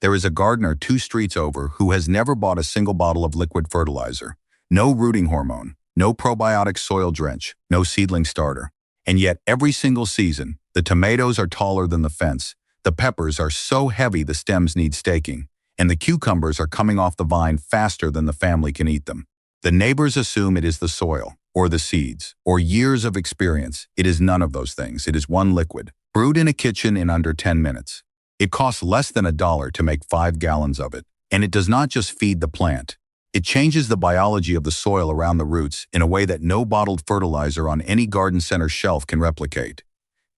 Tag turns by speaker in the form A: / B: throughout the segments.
A: There is a gardener 2 streets over who has never bought a single bottle of liquid fertilizer. No rooting hormone, no probiotic soil drench, no seedling starter. And yet every single season, the tomatoes are taller than the fence, the peppers are so heavy the stems need staking, and the cucumbers are coming off the vine faster than the family can eat them. The neighbors assume it is the soil, or the seeds, or years of experience. It is none of those things. It is one liquid, brewed in a kitchen in under 10 minutes. It costs less than $1 to make 5 gallons of it, and it does not just feed the plant. It changes the biology of the soil around the roots in a way that no bottled fertilizer on any garden center shelf can replicate.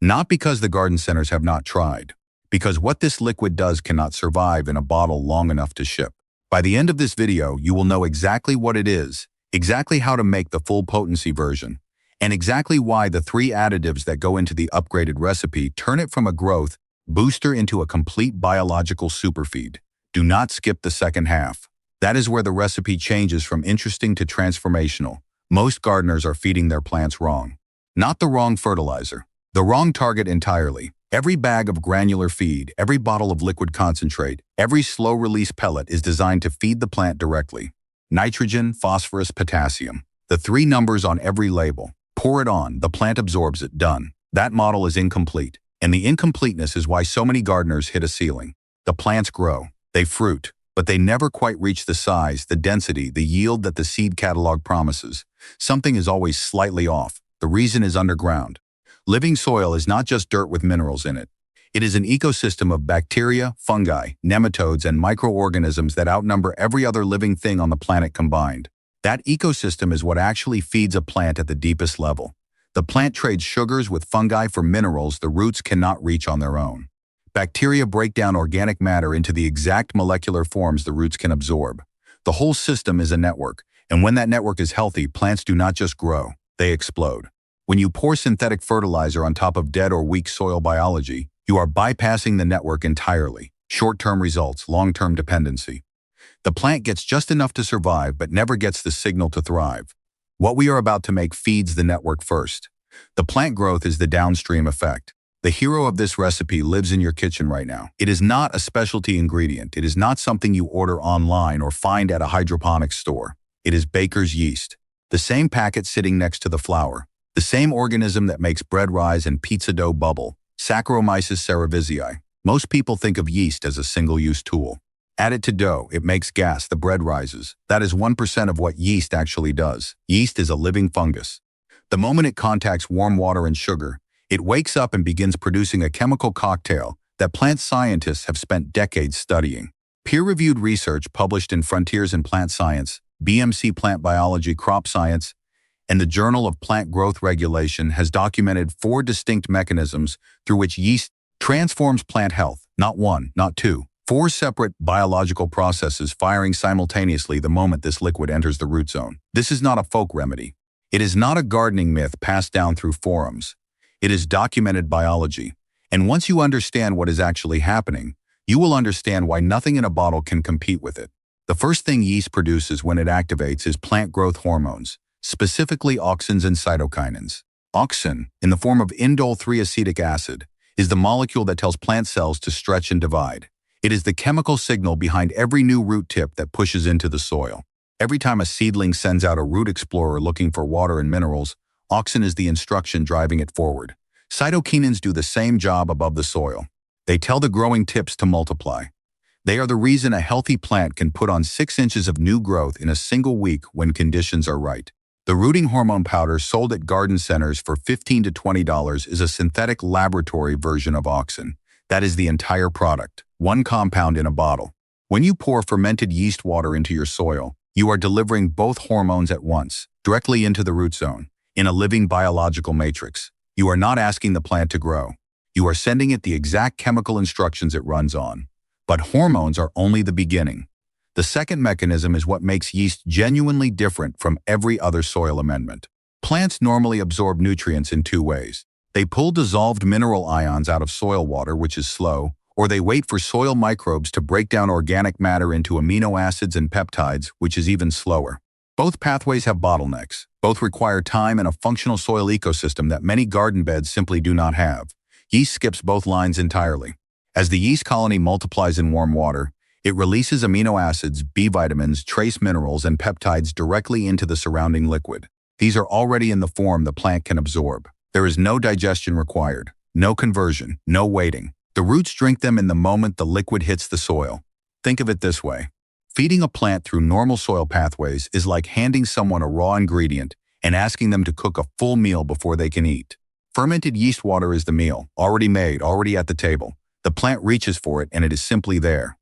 A: Not because the garden centers have not tried, because what this liquid does cannot survive in a bottle long enough to ship. By the end of this video, you will know exactly what it is, exactly how to make the full potency version, and exactly why the 3 additives that go into the upgraded recipe turn it from a growth booster into a complete biological superfeed. Do not skip the second half. That is where the recipe changes from interesting to transformational. Most gardeners are feeding their plants wrong. Not the wrong fertilizer, the wrong target entirely. Every bag of granular feed, every bottle of liquid concentrate, every slow-release pellet is designed to feed the plant directly. Nitrogen, phosphorus, potassium. The 3 numbers on every label. Pour it on, the plant absorbs it, done. That model is incomplete. And the incompleteness is why so many gardeners hit a ceiling. The plants grow, they fruit, but they never quite reach the size, the density, the yield that the seed catalog promises. Something is always slightly off. The reason is underground. Living soil is not just dirt with minerals in it. It is an ecosystem of bacteria, fungi, nematodes, and microorganisms that outnumber every other living thing on the planet combined. That ecosystem is what actually feeds a plant at the deepest level. The plant trades sugars with fungi for minerals the roots cannot reach on their own. Bacteria break down organic matter into the exact molecular forms the roots can absorb. The whole system is a network, and when that network is healthy, plants do not just grow, they explode. When you pour synthetic fertilizer on top of dead or weak soil biology, you are bypassing the network entirely. Short-term results, long-term dependency. The plant gets just enough to survive but never gets the signal to thrive. What we are about to make feeds the network first. The plant growth is the downstream effect. The hero of this recipe lives in your kitchen right now. It is not a specialty ingredient. It is not something you order online or find at a hydroponics store. It is baker's yeast. The same packet sitting next to the flour. The same organism that makes bread rise and pizza dough bubble. Saccharomyces cerevisiae. Most people think of yeast as a single-use tool. Add it to dough, it makes gas, the bread rises. That is 1% of what yeast actually does. Yeast is a living fungus. The moment it contacts warm water and sugar, it wakes up and begins producing a chemical cocktail that plant scientists have spent decades studying. Peer-reviewed research published in Frontiers in Plant Science, BMC Plant Biology, Crop Science, and the Journal of Plant Growth Regulation has documented 4 distinct mechanisms through which yeast transforms plant health. Not 1, not 2. 4 separate biological processes firing simultaneously the moment this liquid enters the root zone. This is not a folk remedy. It is not a gardening myth passed down through forums. It is documented biology. And once you understand what is actually happening, you will understand why nothing in a bottle can compete with it. The first thing yeast produces when it activates is plant growth hormones, specifically auxins and cytokinins. Auxin, in the form of indole-3-acetic acid, is the molecule that tells plant cells to stretch and divide. It is the chemical signal behind every new root tip that pushes into the soil. Every time a seedling sends out a root explorer looking for water and minerals, auxin is the instruction driving it forward. Cytokinins do the same job above the soil. They tell the growing tips to multiply. They are the reason a healthy plant can put on 6 inches of new growth in a single week when conditions are right. The rooting hormone powder sold at garden centers for $15 to $20 is a synthetic laboratory version of auxin. That is the entire product, 1 compound in a bottle. When you pour fermented yeast water into your soil, you are delivering both hormones at once, directly into the root zone, in a living biological matrix. You are not asking the plant to grow. You are sending it the exact chemical instructions it runs on. But hormones are only the beginning. The second mechanism is what makes yeast genuinely different from every other soil amendment. Plants normally absorb nutrients in 2 ways. They pull dissolved mineral ions out of soil water, which is slow, or they wait for soil microbes to break down organic matter into amino acids and peptides, which is even slower. Both pathways have bottlenecks. Both require time and a functional soil ecosystem that many garden beds simply do not have. Yeast skips both lines entirely. As the yeast colony multiplies in warm water, it releases amino acids, B vitamins, trace minerals, and peptides directly into the surrounding liquid. These are already in the form the plant can absorb. There is no digestion required, no conversion, no waiting. The roots drink them in the moment the liquid hits the soil. Think of it this way. Feeding a plant through normal soil pathways is like handing someone a raw ingredient and asking them to cook a full meal before they can eat. Fermented yeast water is the meal, already made, already at the table. The plant reaches for it and it is simply there.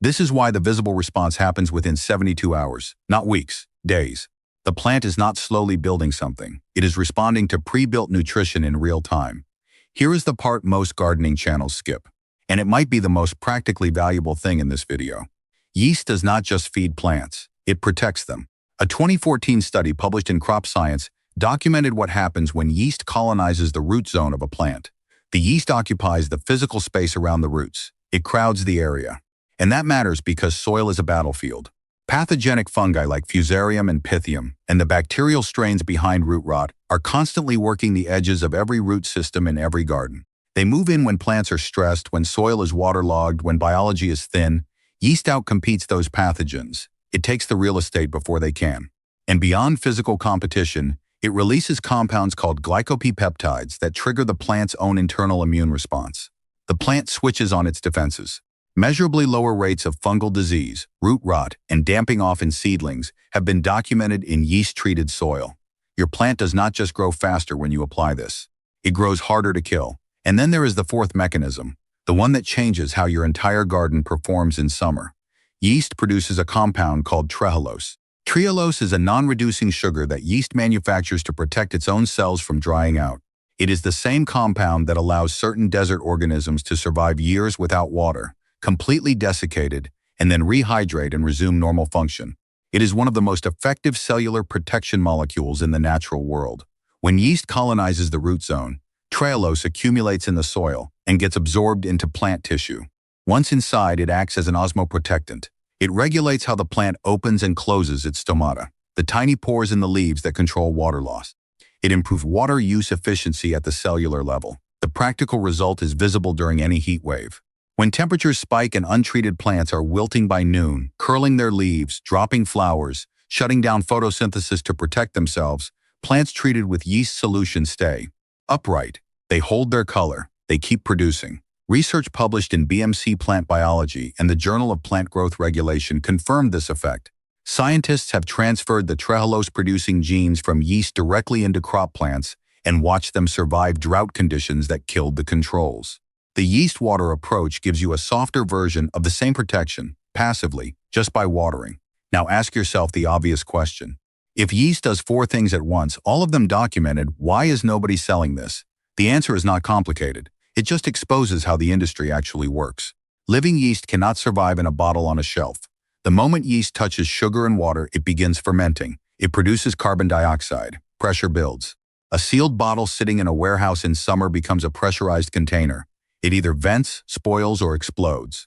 A: This is why the visible response happens within 72 hours, not weeks, days. The plant is not slowly building something. It is responding to pre-built nutrition in real time. Here is the part most gardening channels skip, and it might be the most practically valuable thing in this video. Yeast does not just feed plants, it protects them. A 2014 study published in Crop Science documented what happens when yeast colonizes the root zone of a plant. The yeast occupies the physical space around the roots. It crowds the area. And that matters because soil is a battlefield. Pathogenic fungi like Fusarium and Pythium and the bacterial strains behind root rot are constantly working the edges of every root system in every garden. They move in when plants are stressed, when soil is waterlogged, when biology is thin. Yeast outcompetes those pathogens. It takes the real estate before they can. And beyond physical competition, it releases compounds called glycopeptides that trigger the plant's own internal immune response. The plant switches on its defenses. Measurably lower rates of fungal disease, root rot, and damping off in seedlings have been documented in yeast-treated soil. Your plant does not just grow faster when you apply this. It grows harder to kill. And then there is the fourth mechanism, the one that changes how your entire garden performs in summer. Yeast produces a compound called trehalose. Trehalose is a non-reducing sugar that yeast manufactures to protect its own cells from drying out. It is the same compound that allows certain desert organisms to survive years without water, completely desiccated, and then rehydrate and resume normal function. It is one of the most effective cellular protection molecules in the natural world. When yeast colonizes the root zone, trehalose accumulates in the soil and gets absorbed into plant tissue. Once inside, it acts as an osmoprotectant. It regulates how the plant opens and closes its stomata, the tiny pores in the leaves that control water loss. It improves water use efficiency at the cellular level. The practical result is visible during any heat wave. When temperatures spike and untreated plants are wilting by noon, curling their leaves, dropping flowers, shutting down photosynthesis to protect themselves, plants treated with yeast solution stay upright. They hold their color. They keep producing. Research published in BMC Plant Biology and the Journal of Plant Growth Regulation confirmed this effect. Scientists have transferred the trehalose-producing genes from yeast directly into crop plants and watched them survive drought conditions that killed the controls. The yeast water approach gives you a softer version of the same protection, passively, just by watering. Now ask yourself the obvious question. If yeast does 4 things at once, all of them documented, why is nobody selling this? The answer is not complicated. It just exposes how the industry actually works. Living yeast cannot survive in a bottle on a shelf. The moment yeast touches sugar and water, it begins fermenting. It produces carbon dioxide. Pressure builds. A sealed bottle sitting in a warehouse in summer becomes a pressurized container. It either vents, spoils, or explodes.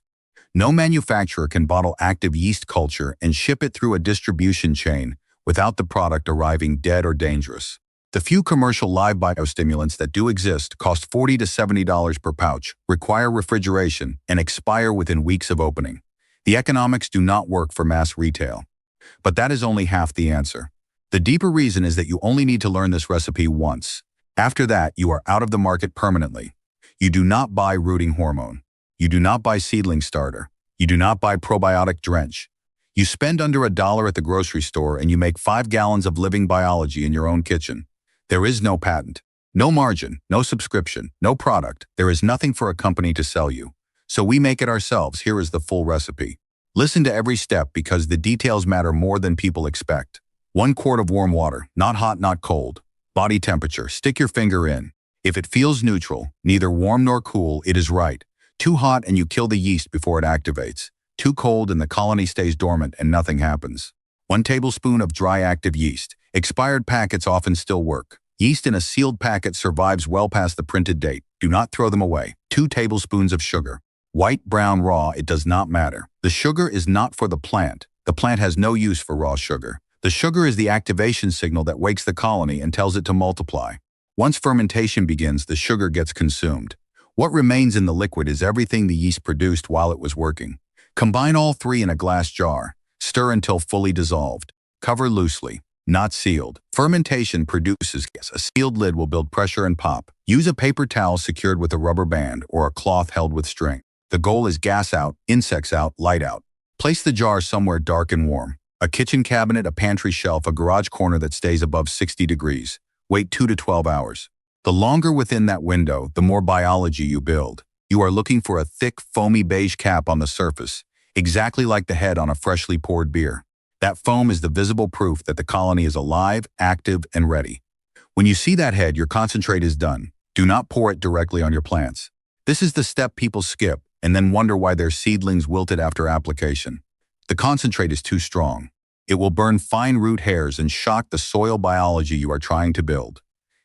A: No manufacturer can bottle active yeast culture and ship it through a distribution chain without the product arriving dead or dangerous. The few commercial live biostimulants that do exist cost $40 to $70 per pouch, require refrigeration, and expire within weeks of opening. The economics do not work for mass retail. But that is only half the answer. The deeper reason is that you only need to learn this recipe once. After that, you are out of the market permanently. You do not buy rooting hormone. You do not buy seedling starter. You do not buy probiotic drench. You spend under $1 at the grocery store and you make 5 gallons of living biology in your own kitchen. There is no patent, no margin, no subscription, no product. There is nothing for a company to sell you. So we make it ourselves. Here is the full recipe. Listen to every step because the details matter more than people expect. 1 quart of warm water, not hot, not cold. Body temperature, stick your finger in. If it feels neutral, neither warm nor cool, it is right. Too hot and you kill the yeast before it activates. Too cold and the colony stays dormant and nothing happens. 1 tablespoon of dry active yeast. Expired packets often still work. Yeast in a sealed packet survives well past the printed date. Do not throw them away. 2 tablespoons of sugar. White, brown, raw, it does not matter. The sugar is not for the plant. The plant has no use for raw sugar. The sugar is the activation signal that wakes the colony and tells it to multiply. Once fermentation begins, the sugar gets consumed. What remains in the liquid is everything the yeast produced while it was working. Combine all three in a glass jar. Stir until fully dissolved. Cover loosely, not sealed. Fermentation produces gas. A sealed lid will build pressure and pop. Use a paper towel secured with a rubber band or a cloth held with string. The goal is gas out, insects out, light out. Place the jar somewhere dark and warm. A kitchen cabinet, a pantry shelf, a garage corner that stays above 60 degrees. Wait 2 to 12 hours. The longer within that window, the more biology you build. You are looking for a thick, foamy beige cap on the surface, exactly like the head on a freshly poured beer. That foam is the visible proof that the colony is alive, active, and ready. When you see that head, your concentrate is done. Do not pour it directly on your plants. This is the step people skip and then wonder why their seedlings wilted after application. The concentrate is too strong. It will burn fine root hairs and shock the soil biology you are trying to build.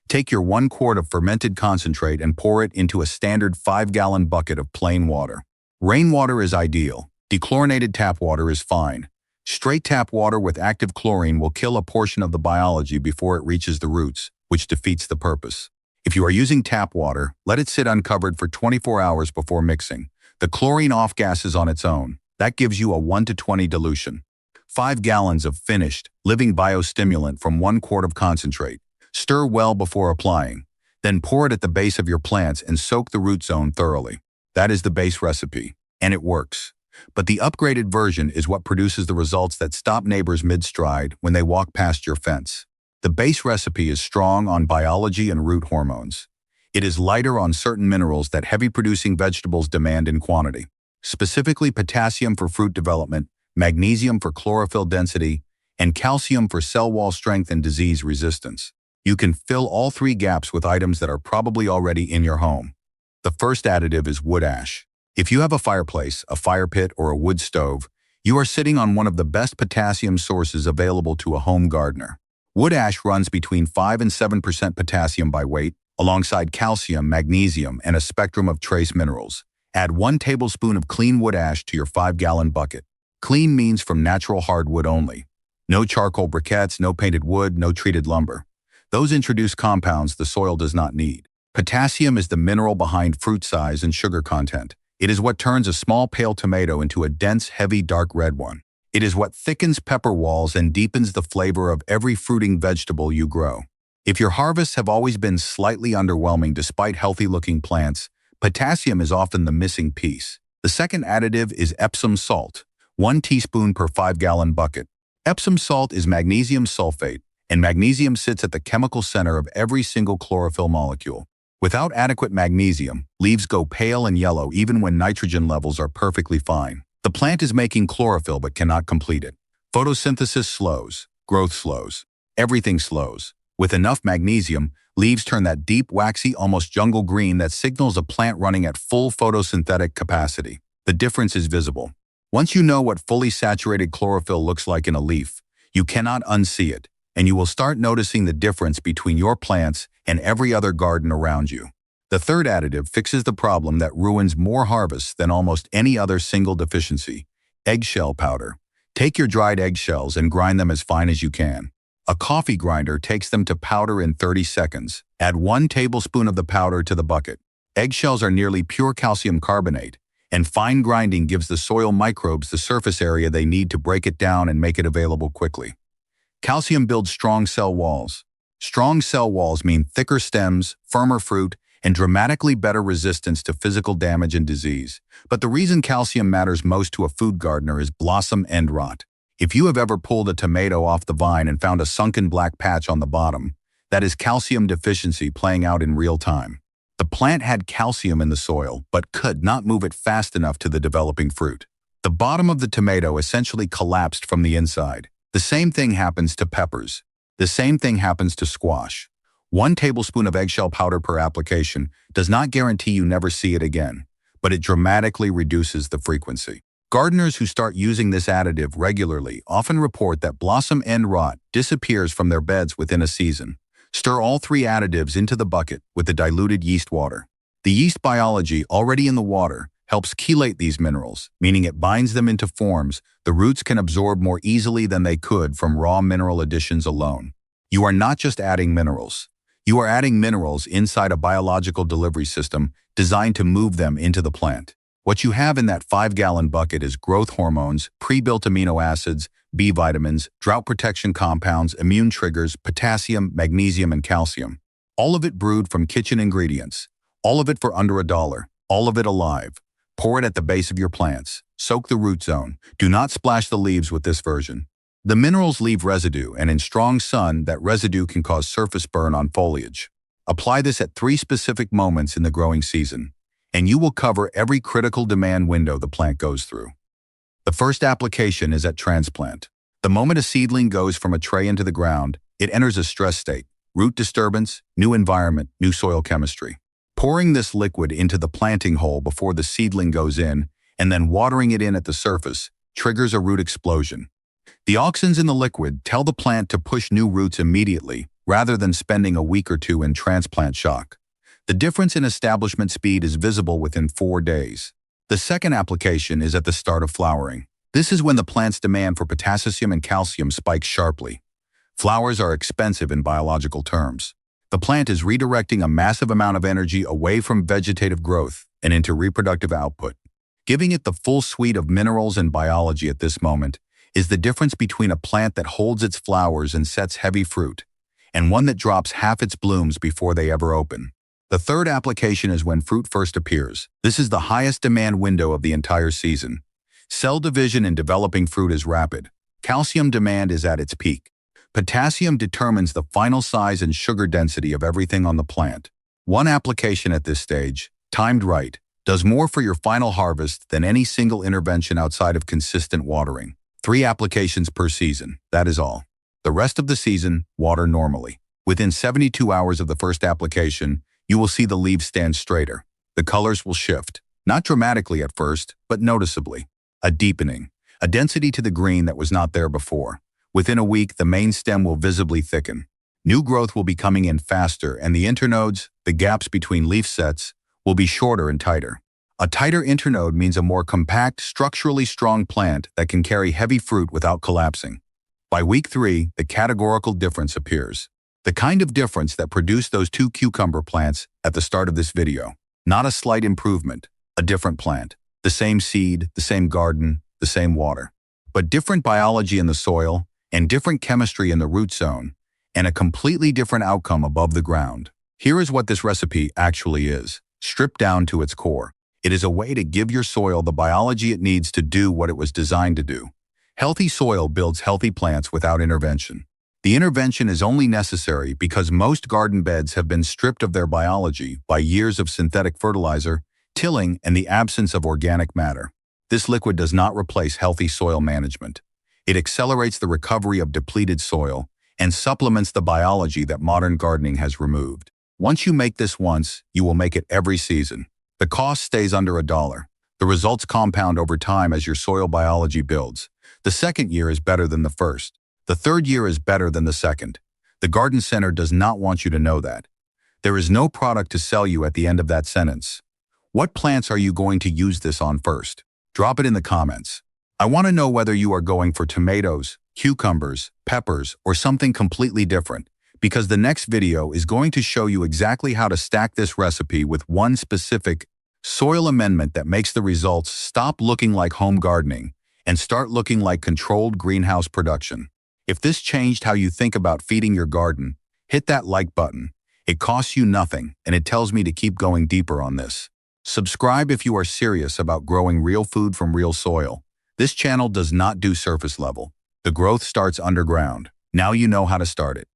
A: Take your 1 quart of fermented concentrate and pour it into a standard 5-gallon bucket of plain water. Rainwater is ideal. Dechlorinated tap water is fine. Straight tap water with active chlorine will kill a portion of the biology before it reaches the roots, which defeats the purpose. If you are using tap water, let it sit uncovered for 24 hours before mixing. The chlorine off-gases on its own. That gives you a 1 to 20 dilution. 5 gallons of finished, living bio-stimulant from 1 quart of concentrate. Stir well before applying. Then pour it at the base of your plants and soak the root zone thoroughly. That is the base recipe, and it works. But the upgraded version is what produces the results that stop neighbors mid-stride when they walk past your fence. The base recipe is strong on biology and root hormones. It is lighter on certain minerals that heavy-producing vegetables demand in quantity, specifically potassium for fruit development, magnesium for chlorophyll density, and calcium for cell wall strength and disease resistance. You can fill all 3 gaps with items that are probably already in your home. The first additive is wood ash. If you have a fireplace, a fire pit, or a wood stove, you are sitting on one of the best potassium sources available to a home gardener. Wood ash runs between 5 and 7% potassium by weight, alongside calcium, magnesium, and a spectrum of trace minerals. Add 1 tablespoon of clean wood ash to your 5-gallon bucket. Clean means from natural hardwood only. No charcoal briquettes, no painted wood, no treated lumber. Those introduce compounds the soil does not need. Potassium is the mineral behind fruit size and sugar content. It is what turns a small pale tomato into a dense, heavy, dark red one. It is what thickens pepper walls and deepens the flavor of every fruiting vegetable you grow. If your harvests have always been slightly underwhelming despite healthy-looking plants, potassium is often the missing piece. The second additive is Epsom salt, 1 teaspoon per 5-gallon bucket. Epsom salt is magnesium sulfate, and magnesium sits at the chemical center of every single chlorophyll molecule. Without adequate magnesium, leaves go pale and yellow even when nitrogen levels are perfectly fine. The plant is making chlorophyll but cannot complete it. Photosynthesis slows, growth slows, everything slows. With enough magnesium, leaves turn that deep, waxy, almost jungle green that signals a plant running at full photosynthetic capacity. The difference is visible. Once you know what fully saturated chlorophyll looks like in a leaf, you cannot unsee it, and you will start noticing the difference between your plants and every other garden around you. The third additive fixes the problem that ruins more harvests than almost any other single deficiency: eggshell powder. Take your dried eggshells and grind them as fine as you can. A coffee grinder takes them to powder in 30 seconds. Add 1 tablespoon of the powder to the bucket. Eggshells are nearly pure calcium carbonate, and fine grinding gives the soil microbes the surface area they need to break it down and make it available quickly. Calcium builds strong cell walls. Strong cell walls mean thicker stems, firmer fruit, and dramatically better resistance to physical damage and disease. But the reason calcium matters most to a food gardener is blossom end rot. If you have ever pulled a tomato off the vine and found a sunken black patch on the bottom, that is calcium deficiency playing out in real time. The plant had calcium in the soil, but could not move it fast enough to the developing fruit. The bottom of the tomato essentially collapsed from the inside. The same thing happens to peppers. The same thing happens to squash. 1 tablespoon of eggshell powder per application does not guarantee you never see it again, but it dramatically reduces the frequency. Gardeners who start using this additive regularly often report that blossom end rot disappears from their beds within a season. Stir all 3 additives into the bucket with the diluted yeast water. The yeast biology already in the water helps chelate these minerals, meaning it binds them into forms the roots can absorb more easily than they could from raw mineral additions alone. You are not just adding minerals. You are adding minerals inside a biological delivery system designed to move them into the plant. What you have in that 5-gallon bucket is growth hormones, pre-built amino acids, B vitamins, drought protection compounds, immune triggers, potassium, magnesium, and calcium. All of it brewed from kitchen ingredients. All of it for under $1. All of it alive. Pour it at the base of your plants. Soak the root zone. Do not splash the leaves with this version. The minerals leave residue, and in strong sun, that residue can cause surface burn on foliage. Apply this at 3 specific moments in the growing season, and you will cover every critical demand window the plant goes through. The first application is at transplant. The moment a seedling goes from a tray into the ground, it enters a stress state. Root disturbance, new environment, new soil chemistry. Pouring this liquid into the planting hole before the seedling goes in, and then watering it in at the surface, triggers a root explosion. The auxins in the liquid tell the plant to push new roots immediately, rather than spending a week or two in transplant shock. The difference in establishment speed is visible within 4 days. The second application is at the start of flowering. This is when the plant's demand for potassium and calcium spikes sharply. Flowers are expensive in biological terms. The plant is redirecting a massive amount of energy away from vegetative growth and into reproductive output. Giving it the full suite of minerals and biology at this moment is the difference between a plant that holds its flowers and sets heavy fruit, and one that drops half its blooms before they ever open. The third application is when fruit first appears. This is the highest demand window of the entire season. Cell division in developing fruit is rapid. Calcium demand is at its peak. Potassium determines the final size and sugar density of everything on the plant. One application at this stage, timed right, does more for your final harvest than any single intervention outside of consistent watering. 3 applications per season, that is all. The rest of the season, water normally. Within 72 hours of the first application, you will see the leaves stand straighter. The colors will shift, not dramatically at first, but noticeably. A deepening, a density to the green that was not there before. Within a week, the main stem will visibly thicken. New growth will be coming in faster, and the internodes, the gaps between leaf sets, will be shorter and tighter. A tighter internode means a more compact, structurally strong plant that can carry heavy fruit without collapsing. By week 3, the categorical difference appears. The kind of difference that produced those 2 cucumber plants at the start of this video. Not a slight improvement, a different plant. The same seed, the same garden, the same water. But different biology in the soil, and different chemistry in the root zone, and a completely different outcome above the ground. Here is what this recipe actually is, stripped down to its core. It is a way to give your soil the biology it needs to do what it was designed to do. Healthy soil builds healthy plants without intervention. The intervention is only necessary because most garden beds have been stripped of their biology by years of synthetic fertilizer, tilling, and the absence of organic matter. This liquid does not replace healthy soil management. It accelerates the recovery of depleted soil and supplements the biology that modern gardening has removed. Once you make this once, you will make it every season. The cost stays under $1. The results compound over time as your soil biology builds. The second year is better than the first. The third year is better than the second. The garden center does not want you to know that. There is no product to sell you at the end of that sentence. What plants are you going to use this on first? Drop it in the comments. I want to know whether you are going for tomatoes, cucumbers, peppers, or something completely different, because the next video is going to show you exactly how to stack this recipe with one specific soil amendment that makes the results stop looking like home gardening and start looking like controlled greenhouse production. If this changed how you think about feeding your garden, hit that like button. It costs you nothing, and it tells me to keep going deeper on this. Subscribe if you are serious about growing real food from real soil. This channel does not do surface level. The growth starts underground. Now you know how to start it.